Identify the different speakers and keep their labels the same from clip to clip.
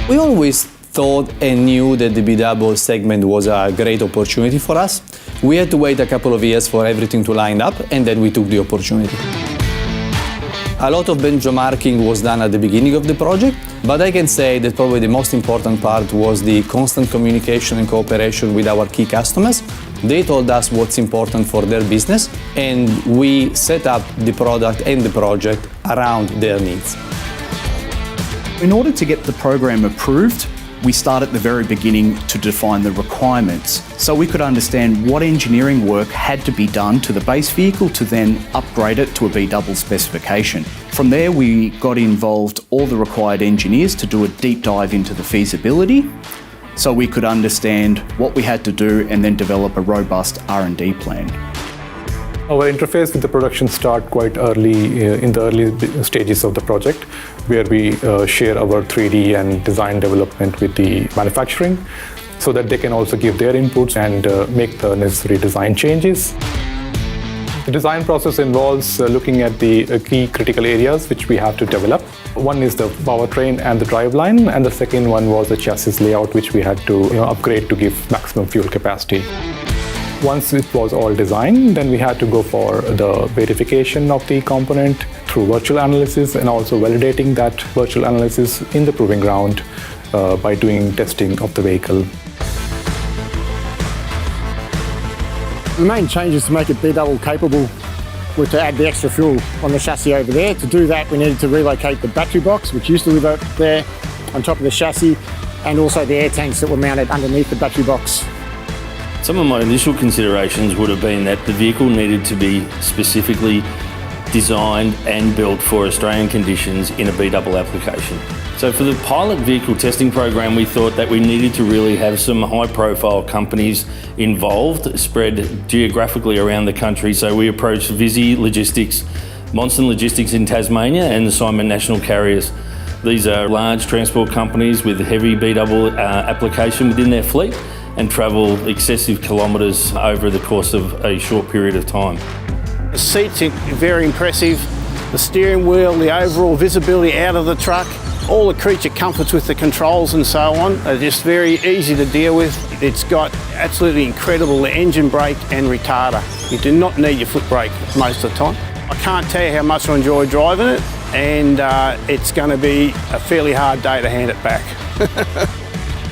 Speaker 1: We always thought and knew that the B-double segment was a great opportunity for us. We had to wait a couple of years for everything to line up, and then we took the opportunity. A lot of benchmarking was done at the beginning of the project, but I can say that probably the most important part was the constant communication and cooperation with our key customers. They told us what's important for their business, and we set up the product and the project around their needs.
Speaker 2: In order to get the program approved, we start at the very beginning to define the requirements, so we could understand what engineering work had to be done to the base vehicle to then upgrade it to a B-double specification. From there, we got involved all the required engineers to do a deep dive into the feasibility, so we could understand what we had to do and then develop a robust R&D plan.
Speaker 3: Our interface with the production start quite early in the early stages of the project, where we share our 3D and design development with the manufacturing so that they can also give their inputs and make the necessary design changes. The design process involves looking at the key critical areas which we have to develop. One is the powertrain and the driveline, and the second one was the chassis layout, which we had to upgrade to give maximum fuel capacity. Once it was all designed, then we had to go for the verification of the component through virtual analysis and also validating that virtual analysis in the proving ground by doing testing of the vehicle.
Speaker 4: The main change is to make it B-double capable were to add the extra fuel on the chassis over there. To do that, we needed to relocate the battery box, which used to live up there on top of the chassis, and also the air tanks that were mounted underneath the battery box.
Speaker 5: Some of my initial considerations would have been that the vehicle needed to be specifically designed and built for Australian conditions in a B-double application. So for the pilot vehicle testing program, we thought that we needed to really have some high-profile companies involved, spread geographically around the country. So we approached Visy Logistics, Monson Logistics in Tasmania, and the Simon National Carriers. These are large transport companies with heavy B-double application within their fleet and travel excessive kilometres over the course of a short period of time.
Speaker 6: The seats are very impressive, the steering wheel, the overall visibility out of the truck, all the creature comforts with the controls and so on are just very easy to deal with. It's got absolutely incredible engine brake and retarder. You do not need your foot brake most of the time. I can't tell you how much I enjoy driving it, and it's going to be a fairly hard day to hand it back.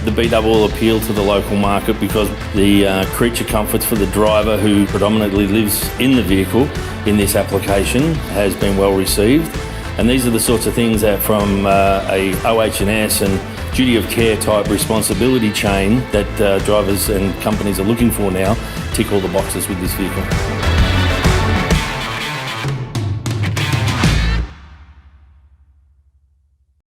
Speaker 5: The B-double will appeal to the local market because the creature comforts for the driver who predominantly lives in the vehicle in this application has been well received. And these are the sorts of things that from a OH&S and duty of care type responsibility chain that drivers and companies are looking for now tick all the boxes with this vehicle.